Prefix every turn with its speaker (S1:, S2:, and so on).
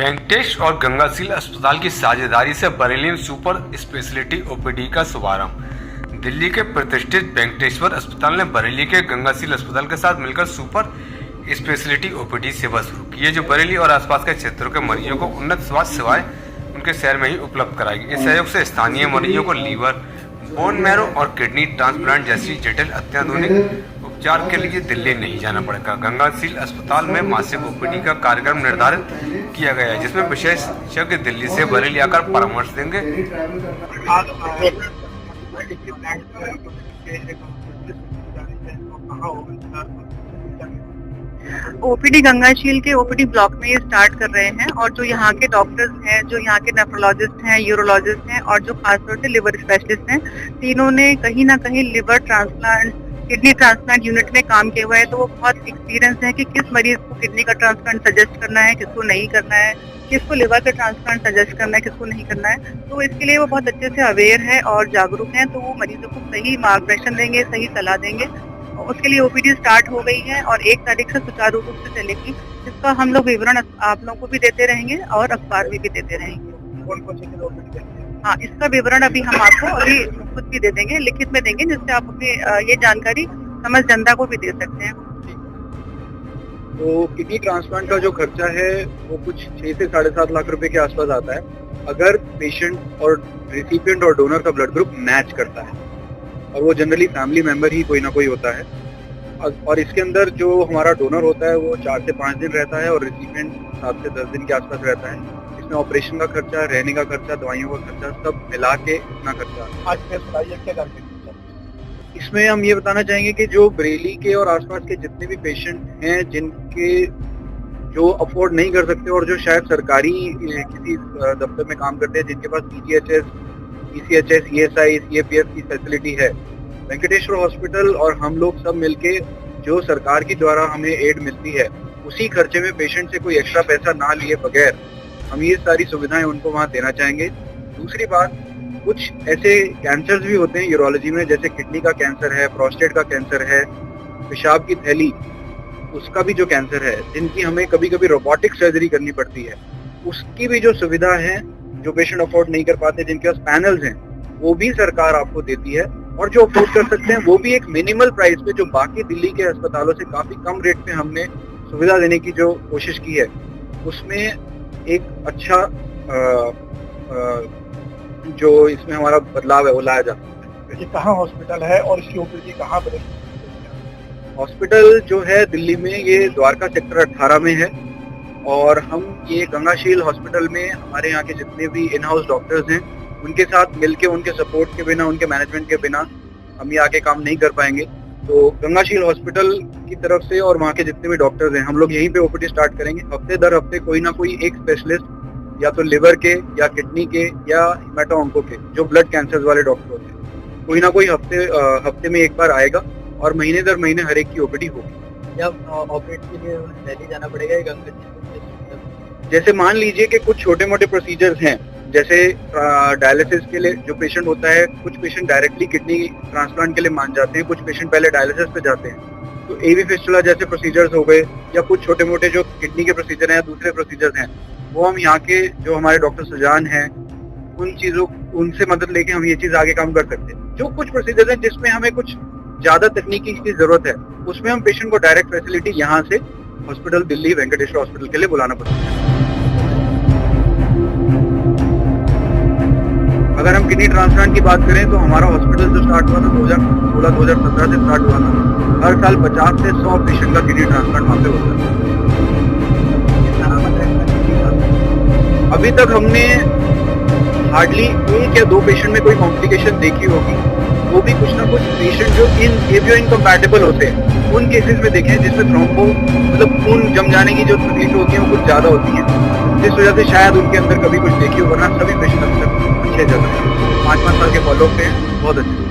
S1: वेंकटेश और गंगासील अस्पताल की साझेदारी से बरेली में सुपर स्पेशलिटी ओपीडी का शुभारंभ। दिल्ली के प्रतिष्ठित वेंकटेश्वर अस्पताल ने बरेली के गंगासील अस्पताल के साथ मिलकर सुपर स्पेशलिटी ओपीडी सेवा शुरू की है, जो बरेली और आसपास के क्षेत्रों के मरीजों को उन्नत स्वास्थ्य सेवाएं उनके शहर में ही उपलब्ध कराएगी। इस सहयोग से स्थानीय मरीजों को लीवर, बोन मैरो और किडनी ट्रांसप्लांट जैसी जटिल अत्याधुनिक उपचार के लिए दिल्ली नहीं जाना पड़ेगा। गंगासील अस्पताल में मासिक ओपीडी का कार्यक्रम निर्धारित किया गया है, जिसमें विशेषज्ञ दिल्ली से बरेली आकर परामर्श देंगे।
S2: ओपीडी गंगाशील के ओपीडी ब्लॉक में ये स्टार्ट कर रहे हैं और जो यहाँ के डॉक्टर्स हैं, जो यहाँ के नेफ्रोलॉजिस्ट हैं, यूरोलॉजिस्ट हैं और जो खासतौर से लिवर स्पेशलिस्ट हैं, तीनों ने कहीं ना कहीं liver transplant, kidney transplant unit में काम किया हुआ है, तो वो बहुत एक्सपीरियंस है कि किस मरीज को किडनी का ट्रांसप्लांट सजेस्ट करना है, किसको नहीं करना है, किसको लिवर का ट्रांसप्लांट सजेस्ट करना है, किसको नहीं करना है। तो इसके लिए वो बहुत अच्छे से अवेयर है और जागरूक हैं, तो वो मरीजों को सही मार्गदर्शन देंगे, सही सलाह देंगे। उसके लिए ओपीडी स्टार्ट हो गई है और 1 तारीख से सुचारू रूप से चलेगी, जिसका हम लोग विवरण आप लोगों को भी देते रहेंगे और अखबार में भी देते रहेंगे। हाँ, इसका विवरण अभी हम आपको अभी खुद भी दे देंगे, लिखित में देंगे, जिससे आप अपनी ये जानकारी समझ जनता को भी दे सकते हैं।
S3: तो किडनी ट्रांसप्लांट का जो खर्चा है वो कुछ 6 से 7.5 लाख रुपए के आसपास आता है, अगर पेशेंट और रिसिपिएंट और डोनर का ब्लड ग्रुप मैच करता है, और वो जनरली फैमिली मेंबर ही कोई ना कोई होता है। और इसके अंदर जो हमारा डोनर होता है वो 4 से 5 दिन रहता है और रिसिपिएंट 7 से 10 दिन के आसपास रहता है। इसमें ऑपरेशन का खर्चा, रहने का खर्चा, दवाइयों का खर्चा, सब मिला के इतना खर्चा। इसमें हम ये बताना चाहेंगे कि जो बरेली के और आसपास के जितने भी पेशेंट हैं, जिनके जो अफोर्ड नहीं कर सकते और जो शायद सरकारी किसी दफ्तर में काम करते हैं, जिनके पास PGHS, ECHS, ESI, CAPF की फैसिलिटी है, वेंकटेश्वर हॉस्पिटल और हम लोग सब मिलके जो सरकार की द्वारा हमें एड मिलती है, उसी खर्चे में पेशेंट से कोई एक्स्ट्रा पैसा ना लिए बगैर हम ये सारी सुविधाएं उनको वहाँ देना चाहेंगे। दूसरी बात, कुछ ऐसे कैंसर्स भी होते हैं यूरोलॉजी में, जैसे किडनी का कैंसर है, प्रोस्टेट का कैंसर है, पेशाब की थैली, उसका भी जो कैंसर है, जिनकी हमें कभी कभी रोबोटिक सर्जरी करनी पड़ती है, उसकी भी जो सुविधा है, जो पेशेंट अफोर्ड नहीं कर पाते, जिनके पास पैनल्स हैं, वो भी सरकार आपको देती है। और जो अफोर्ड कर सकते हैं वो भी एक मिनिमल प्राइस पे, जो बाकी दिल्ली के अस्पतालों से काफी कम रेट पे हमने सुविधा देने की जो कोशिश की है, उसमें एक अच्छा जो इसमें हमारा बदलाव है वो लाया जा सकता है।
S4: ये कहाँ हॉस्पिटल है और इसकी ओपीडी कहाँ पर?
S3: हॉस्पिटल जो है दिल्ली में, ये द्वारका सेक्टर 18 में है, और हम ये गंगाशील हॉस्पिटल में हमारे यहाँ के जितने भी इन हाउस डॉक्टर्स हैं, उनके साथ मिलके, उनके सपोर्ट के बिना, उनके मैनेजमेंट के बिना हम ये आगे काम नहीं कर पाएंगे। तो गंगाशील हॉस्पिटल की तरफ से और वहाँ के जितने भी डॉक्टर्स हैं, हम लोग यहीं पे ओपीडी स्टार्ट करेंगे। हफ्ते दर हफ्ते कोई ना कोई एक स्पेशलिस्ट, या तो लिवर के, या किडनी के, या हेमाटो ऑन्को के, जो ब्लड कैंसर वाले डॉक्टर होते हैं, कोई ना कोई हफ्ते में एक बार आएगा और महीने दर महीने हर एक की ओपीडी होगी।
S4: या ऑपरेट के लिए दिल्ली जाना पड़ेगा गंगाशील?
S3: जैसे मान लीजिए कि कुछ छोटे मोटे प्रोसीजर्स हैं, जैसे डायलिसिस के लिए जो पेशेंट होता है, कुछ पेशेंट डायरेक्टली किडनी ट्रांसप्लांट के लिए मान जाते हैं, कुछ पेशेंट पहले डायलिसिस पे जाते हैं, तो AV फिस्टुला जैसे प्रोसीजर्स हो गए, या कुछ छोटे मोटे जो किडनी के प्रोसीजर हैं या दूसरे प्रोसीजर्स हैं, वो हम यहाँ के जो हमारे डॉक्टर सुजान हैं, उनसे मदद लेके हम ये चीज आगे काम कर सकते हैं। जो कुछ प्रोसीजर्स हैं जिसमें हमें कुछ ज्यादा तकनीकी की जरूरत है, उसमें हम पेशेंट को डायरेक्ट फैसिलिटी यहाँ से हॉस्पिटल दिल्ली वेंकटेश्वर हॉस्पिटल के लिए बुलाना पड़ता है। अगर हम किडनी ट्रांसप्लांट की बात करें तो हमारा हॉस्पिटल जो स्टार्ट हुआ था 2016-2017 से स्टार्ट हुआ था। हर साल 50 से 100 पेशेंट का किडनी ट्रांसप्लांट वहाँ पे होता है। अभी तक हमने हार्डली 1 या 2 पेशेंट में कोई कॉम्प्लिकेशन देखी होगी, वो भी कुछ ना कुछ पेशेंट जो एवियो इनकम्पैटिबल होते हैं, उन केसेस में देखे हैं, जिसमें थ्रोम्बो मतलब खून जम जाने की जो तकलीफ होती है वो कुछ ज्यादा होती है, जिस वजह से शायद उनके अंदर कभी कुछ देखी हो, वरना सभी पेशेंट अब तक अच्छे चल रहे हैं। 5-5 साल के फॉलोअप पे हैं, बहुत अच्छे।